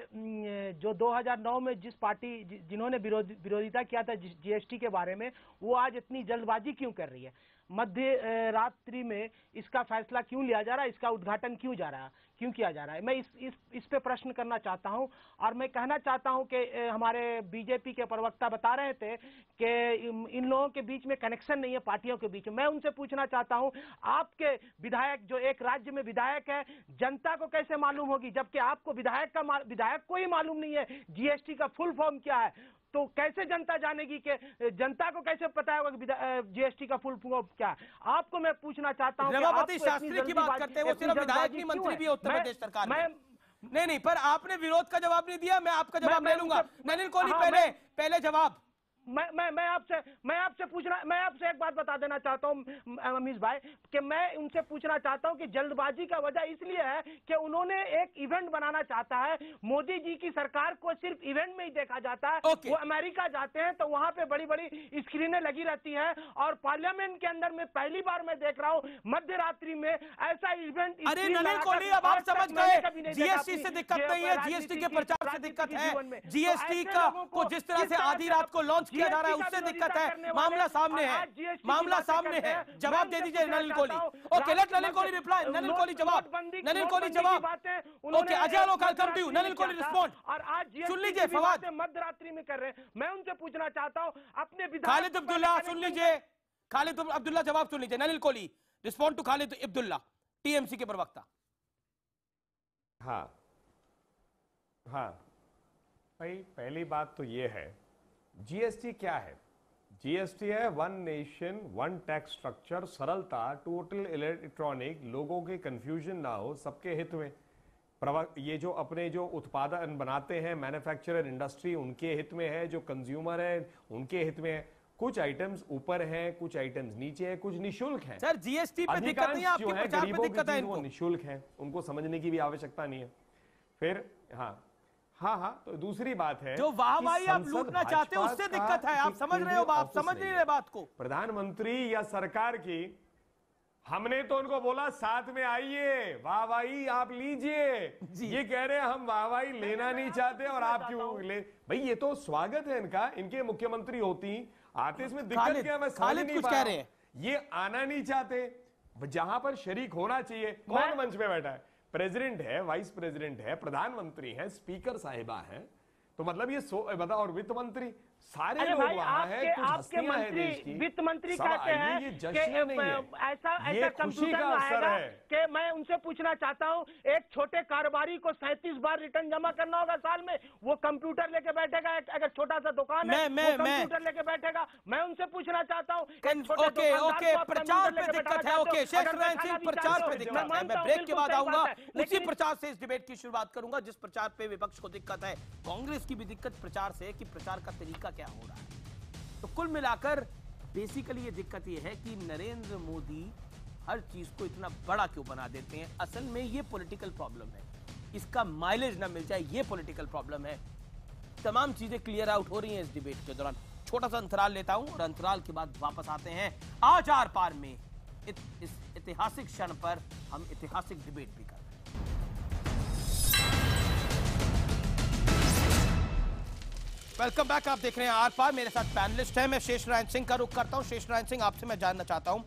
जो 2009 में जिन्होंने विरोधिता किया था जीएसटी के बारे में, वो आज इतनी जल्दबाजी क्यों कर रही है? मध्य रात्रि में इसका फैसला क्यों लिया जा रहा है? इसका उद्घाटन क्यों किया जा रहा है? मैं इस पे प्रश्न करना चाहता हूं। और मैं कहना चाहता हूं कि हमारे बीजेपी के प्रवक्ता बता रहे थे कि इन लोगों के बीच में कनेक्शन नहीं है, पार्टियों के बीच में। मैं उनसे पूछना चाहता हूं, आपके विधायक जो एक राज्य में विधायक है, जनता को कैसे मालूम होगी? जबकि आपको विधायक को ही मालूम नहीं है जीएसटी का फुल फॉर्म क्या है, तो कैसे जनता जानेगी? कि जनता को कैसे पता होगा कि जीएसटी का फुल फॉर्म क्या है? आपको मैं पूछना चाहता हूं, रमापति शास्त्री की बात करते हैं, वो सिर्फ विधायक नहीं, मंत्री भी है उत्तर प्रदेश सरकार में। नहीं, पर आपने विरोध का जवाब नहीं दिया, मैं आपका जवाब ले लूंगा। नलिन कोहली पहले जवाब। मैं आपसे एक बात बता देना चाहता हूं अमीश भाई, कि मैं उनसे पूछना चाहता हूं कि जल्दबाजी का वजह इसलिए है कि उन्होंने एक इवेंट बनाना चाहता है। मोदी जी की सरकार को सिर्फ इवेंट में ही देखा जाता है। वो अमेरिका जाते हैं तो वहां पे बड़ी बड़ी स्क्रीनें लगी रहती हैं, और पार्लियामेंट के अंदर में पहली बार मैं देख रहा हूं मध्य रात्रि में ऐसा इवेंट। अरे नलिन कोहली, अब आप समझ गए, जीएसटी से दिक्कत नहीं है, जीएसटी के प्रचार से दिक्कत है। जीएसटी को जिस तरह से आधी रात को लॉन्च किया जा रहा है उससे दिक्कत है। मामला सामने है, जवाब दे दीजिए Nalin Kohli. Okay, let Nalin Kohli reply. Nalin Kohli जवाब। Okay, Ajay Alok come to you. Nalin Kohli respond. और आज सुन लीजिए फवाद, मध्य रात्रि में कर रहे हैं। मैं उनसे पूछना चाहता हूं अपने खालिद अब्दुल्ला, सुन लीजिए, खालिद अब्दुल्ला जवाब सुन लीजिए। Nalin Kohli respond to Khalid Abdullah, TMC के प्रवक्ता। हाँ भाई, पहली बात तो ये है, जीएसटी क्या है? जीएसटी है one nation one tax structure, सरलता, टोटल इलेक्ट्रॉनिक, लोगों के कंफ्यूजन ना हो, सबके हित में। ये जो अपने जो उत्पादन बनाते हैं मैन्युफैक्चरर इंडस्ट्री, उनके हित में है, जो कंज्यूमर है उनके हित में है। कुछ आइटम्स ऊपर हैं, कुछ आइटम्स नीचे हैं, कुछ निशुल्क हैं। सर जीएसटी पे दिक्कत नहीं है, आपके प्रचार पे दिक्कत है इनको। वो निशुल्क हैं, उनको समझने की भी आवश्यकता नहीं है। फिर हाँ, तो दूसरी बात है, जो वाहवाही आप लूटना चाहते हो उससे दिक्कत है। आप समझ रहे हो, आप समझ नहीं रहे बात को। प्रधानमंत्री या सरकार की, हमने तो उनको बोला साथ में आइए, वाहवाही आप लीजिए। ये कह रहे हैं हम वाहवाही लेना नहीं चाहते और आप क्यों ले? भाई ये तो स्वागत है इनका, इनके मुख्यमंत्री होती आते, इसमें दिक्कत क्या है? मैं समझ नहीं पा रहा हूं। ये आना नहीं चाहते, जहां पर शरीक होना चाहिए। कौन मंच पे बैठा है? प्रेसिडेंट है, वाइस प्रेसिडेंट है, प्रधानमंत्री है, स्पीकर साहिबा है, तो मतलब ये बताओ, और वित्त मंत्री, सारे लोग वहां हैं। कुछ हस्तियां हैं देश की, वित्त मंत्री कहते हैं ये जश्न नहीं है, ऐसा कंप्यूटर में आएगा कि मैं उनसे पूछना चाहता हूं, एक छोटे कारोबारी को 37 बार रिटर्न जमा करना होगा साल में, वो कंप्यूटर लेके बैठेगा। अगर छोटा सा दुकान है वो कंप्यूटर लेके बैठेगा। मैं उनसे पूछना चाहता हूं, ओके, प्रचार पे दिक्कत है। ओके, शेष नारायण सिंह, प्रचार पे दिक्कत है। मैं ब्रेक के बाद आऊंगा, उसी प्रचार से इस डिबेट की शुरुआत करूंगा जिस प्रचार पे विपक्ष को दिक्कत है। कांग्रेस की भी दिक्कत प्रचार से है कि प्रचार का तरीका क्या हो रहा है। तो कुल मिलाकर बेसिकली ये दिक्कत ये है कि नरेंद्र मोदी हर चीज को इतना बड़ा क्यों बना देते हैं। असल में ये पॉलिटिकल प्रॉब्लम है, इसका माइलेज ना मिल जाए, ये पॉलिटिकल प्रॉब्लम है। तमाम चीजें क्लियर आउट हो रही हैं इस डिबेट के दौरान। छोटा सा अंतराल लेता हूं और अंतराल के बाद वापस आते हैं। आज आर पार में इस ऐतिहासिक क्षण पर हम ऐतिहासिक डिबेट भी कर रहे हैं। वेलकम बैक, आप देख रहे हैं आर पार। मेरे साथ पैनलिस्ट है, मैं शेष नारायण सिंह का रुख करता हूं। शेष नारायण सिंह, आपसे मैं जानना चाहता हूं,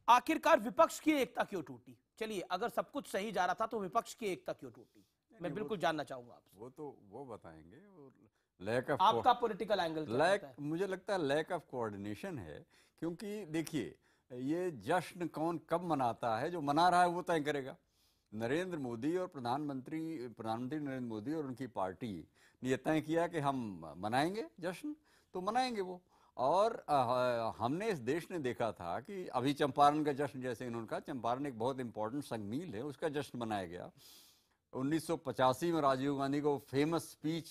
आखिरकार विपक्ष की एकता क्यों टूटी? चलिए, अगर सब कुछ सही जा रहा था तो विपक्ष की एकता क्यों टूटी? मैं बिल्कुल जानना चाहूंगा आपसे। वो बताएंगे। लैक ऑफ, आपका पॉलिटिकल एंगल, मुझे लगता है लैक ऑफ कोऑर्डिनेशन है। क्योंकि देखिए, ये जश्न कौन कब मनाता है, जो मना रहा है वो तय करेगा। नरेंद्र मोदी और प्रधानमंत्री नरेंद्र मोदी और उनकी पार्टी ने यह तय किया कि हम मनाएंगे जश्न, तो मनाएंगे वो। और हमने इस देश ने देखा था कि अभी चंपारण का जश्न, जैसे इन्होंने कहा, चंपारण एक बहुत इंपॉर्टेंट संग मील है, उसका जश्न मनाया गया। 1985 में राजीव गांधी को फेमस स्पीच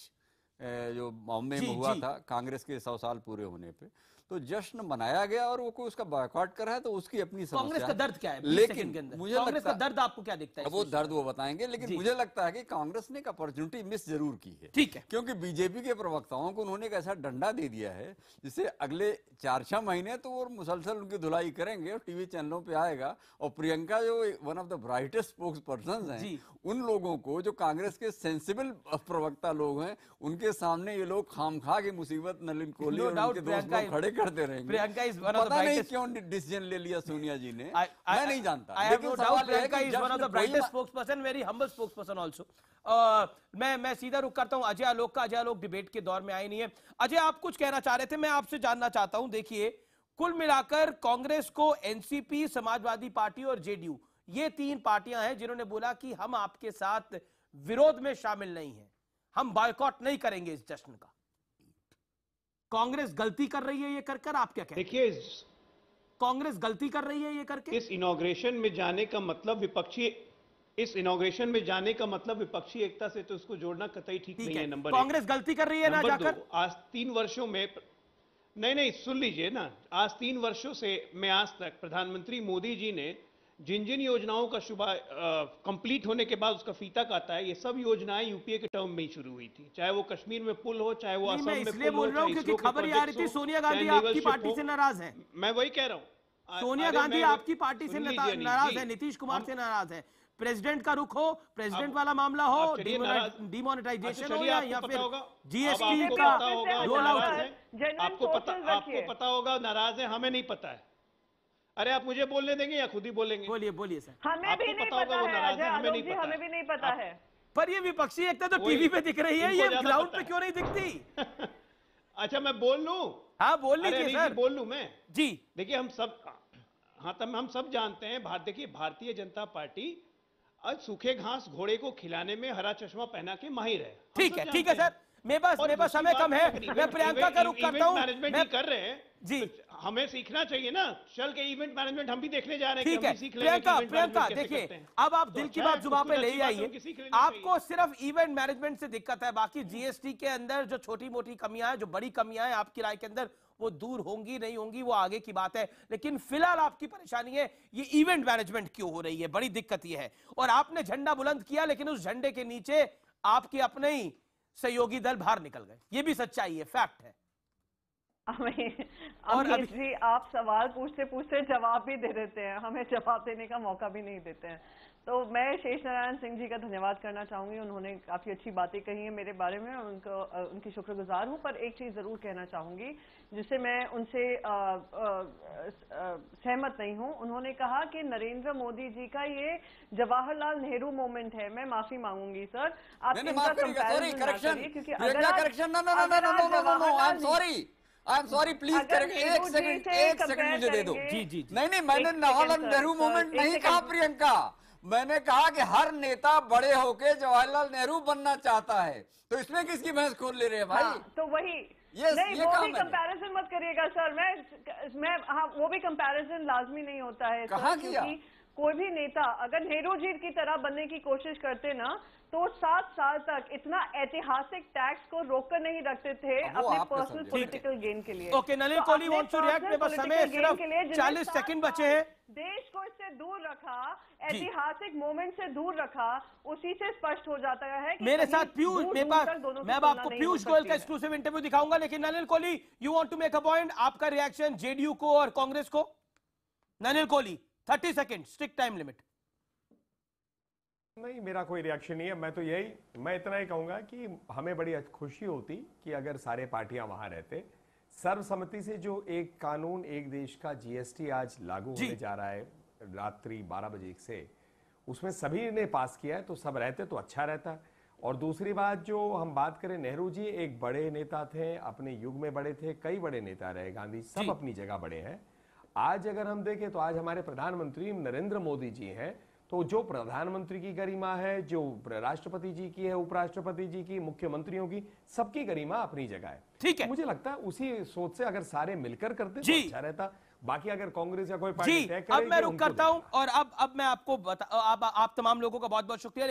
जो बॉम्बे में हुआ था कांग्रेस के 100 साल पूरे होने पे, तो जश्न मनाया गया और वो कोई उसका बॉयकॉट कर रहा है तो उसकी अपनी समस्या। कांग्रेस का दर्द क्या है? लेकिन मुझे कांग्रेस का दर्द आपको क्या दिखता है? वो दर्द वो बताएंगे, लेकिन मुझे लगता है कि कांग्रेस ने एक अपॉर्चुनिटी मिस जरूर की है। ठीक है, क्योंकि बीजेपी के प्रवक्ताओं को उन्होंने एक ऐसा डंडा दे दिया है जिससे अगले 4-6 महीने तो वो मुसलसल उनकी धुलाई करेंगे और टीवी चैनलों पे आएगा। और प्रियंका जो one of the brightest spokes person हैं, उन लोगों को जो कांग्रेस के सेंसिबल प्रवक्ता लोग हैं, उनके सामने ये लोग खामखा की मुसीबत नलिन कोहली और उनके दोस्त लोग खड़े करते रहेंगे। पता नहीं क्यों डिसीजन ले लिया सोनिया जी ने, मैं नहीं जानता। मैं सीधा रुख करता हूं अजय आलोक का। अजय आलोक डिबेट के दौर में आए नहीं है। अजय, आप कुछ कहना चाह रहे थे, मैं आपसे जानना चाहता हूं। देखिए, कुल मिलाकर कांग्रेस को एनसीपी, समाजवादी पार्टी और जेडीयू, ये 3 पार्टियां हैं जिन्होंने बोला कि हम आपके साथ विरोध में शामिल नहीं हैं, हम बॉयकॉट नहीं करेंगे इस जश्न का। कांग्रेस गलती कर रही है ये कर कर, आप क्या कहते हैं? देखिए, कांग्रेस गलती कर रही है ये करके। इस इनॉग्रेशन में जाने का मतलब विपक्षी एकता से तो उसको जोड़ना कतई ठीक नहीं है। नंबर कांग्रेस गलती कर रही है ना जाकर। आज 3 वर्षों में नहीं सुन लीजिए ना, आज 3 वर्षों से मैं आज तक प्रधानमंत्री मोदी जी ने जिन योजनाओं का कंप्लीट होने के बाद उसका फीता काटा है, ये सब योजनाएं यूपीए के टर्म में ही शुरू हुई थी। चाहे वो कश्मीर में पुल हो, चाहे वो असम में पुल हो, क्योंकि खबर आ रही थी सोनिया गांधी आपकी पार्टी से नाराज है। मैं वही कह रहा हूँ, सोनिया गांधी आपकी पार्टी से नाराज है, नीतीश कुमार से नाराज है। प्रेसिडेंट का रुख हो, प्रेसिडेंट वाला मामला हो, डिमोनेटाइजेशन हो या फिर जीएसटी का रोल आउट, आपको पता होगा नाराज है, हमें नहीं पता है। अरे आप मुझे बोलने देंगे या खुद ही बोलेंगे? बोलिए सर। हमें भी नहीं पता है, हमें भी नहीं पता है। पर ये विपक्षी एकता तो टीवी पे दिख रही है, ये ग्राउंड पे क्यों नहीं दिखती? अच्छा, मैं बोल लूं? हाँ, बोल लीजिए सर। बोल लूं मैं? जी देखिए, हम सब जानते हैं, देखिए भारतीय जनता पार्टी आज सूखे घास घोड़े को खिलाने में हरा चश्मा पहना के माहिर है। ठीक है सर, मेरे पास समय कम है, मैं प्रियंका का रुख करता हूं। मैनेजमेंट कर रहे हैं जी, हमें सीखना चाहिए ना। चल के इवेंट मैनेजमेंट हम भी देखने जा रहे हैं। ठीक है प्रियंका, देखिए, अब आप दिल की बात जुबान पे ले आइए। आपको सिर्फ इवेंट मैनेजमेंट से दिक्कत है, बाकी जीएसटी के अंदर जो छोटी मोटी कमियां हैं, जो बड़ी कमियां हैं आपकी राय के अंदर, वो दूर होंगी नहीं होंगी वो आगे की बात है। लेकिन फिलहाल आपकी परेशानी है ये इवेंट मैनेजमेंट क्यों हो रही है, बड़ी दिक्कत ये है। और आपने झंडा बुलंद किया, लेकिन उस झंडे के नीचे आपके अपने ही सहयोगी दल बाहर निकल गए, ये भी सच्चाई है, फैक्ट है। अमित जी, आप सवाल पूछते पूछते जवाब भी दे देते हैं, हमें जवाब देने का मौका भी नहीं देते हैं। तो मैं शेष नारायण सिंह जी का धन्यवाद करना चाहूंगी, उन्होंने काफी अच्छी बातें कही हैं मेरे बारे में, उनकी शुक्रगुजार हूं। पर एक चीज जरूर कहना चाहूंगी जिससे मैं उनसे सहमत नहीं हूं। उन्होंने कहा कि नरेंद्र मोदी जी का ये जवाहरलाल नेहरू मोमेंट है। मैं माफी मांगूंगी सर, आप इनका कंपैरिजन ना करिए, क्योंकि आई एम सॉरी प्लीज एक सेकंड मुझे दे दो। जी नहीं, मैंने जवाहरलाल नेहरू मोमेंट नहीं कहा प्रियंका, मैंने कहा कि हर नेता बड़े होके जवाहरलाल नेहरू बनना चाहता है, तो इसमें किसकी बहस खोल ले रहे हैं भाई? तो वही नहीं, वो भी कंपैरिजन मत करिएगा सर। मैं हाँ, वो भी कंपैरिजन लाजमी नहीं होता है। कहाँ किया? कोई भी नेता अगर नेहरू जी की तरह बनने की कोशिश करते ना, तो 7 साल तक इतना ऐतिहासिक टैक्स को रोककर नहीं रखते थे अपने पर्सनल पॉलिटिकल गेन के लिए। Okay, Nalin Kohli wants to react. मेरे पास समय सिर्फ 40 सेकंड बचे हैं। देश को इससे दूर रखा, ऐतिहासिक मोमेंट से दूर रखा, उसी से स्पष्ट हो जाता है कि मेरे साथ पीयूष, मेरे पास मैं अब आपको पीयूष गोयल का एक्सक्लूसिव इंटरव्यू दिखाऊंगा, लेकिन Nalin Kohli, you want to make a point, आपका रिएक्शन जेडीयू को और कांग्रेस को? Nalin Kohli 30 second, strict time limit. नहीं, मेरा कोई रिएक्शन नहीं है। मैं इतना ही कहूंगा कि हमें बड़ी खुशी होती कि अगर सारे पार्टियां वहां रहते। सर्वसम्मति से जो एक कानून, एक देश का जीएसटी आज लागू होने जा रहा है रात्रि 12 बजे से, उसमें सभी ने पास किया है, तो सब रहते तो अच्छा रहता। और दूसरी बात, जो हम बात करें, नेहरू जी एक बड़े नेता थे, अपने युग में बड़े थे, कई बड़े नेता रहे, गांधी, सब अपनी जगह बड़े हैं। आज अगर हम देखें तो आज हमारे प्रधानमंत्री नरेंद्र मोदी जी हैं, तो जो प्रधानमंत्री की गरिमा है, जो राष्ट्रपति जी की है, उपराष्ट्रपति जी की, मुख्यमंत्रियों की, सबकी गरिमा अपनी जगह है। ठीक है, मुझे लगता है उसी सोच से अगर सारे मिलकर करते तो अच्छा रहता। बाकी अगर कांग्रेस या कोई पार्टी तय करे, अब मैं रुक करता हूं और अब मैं आपको आप तमाम लोगों का बहुत बहुत शुक्रिया।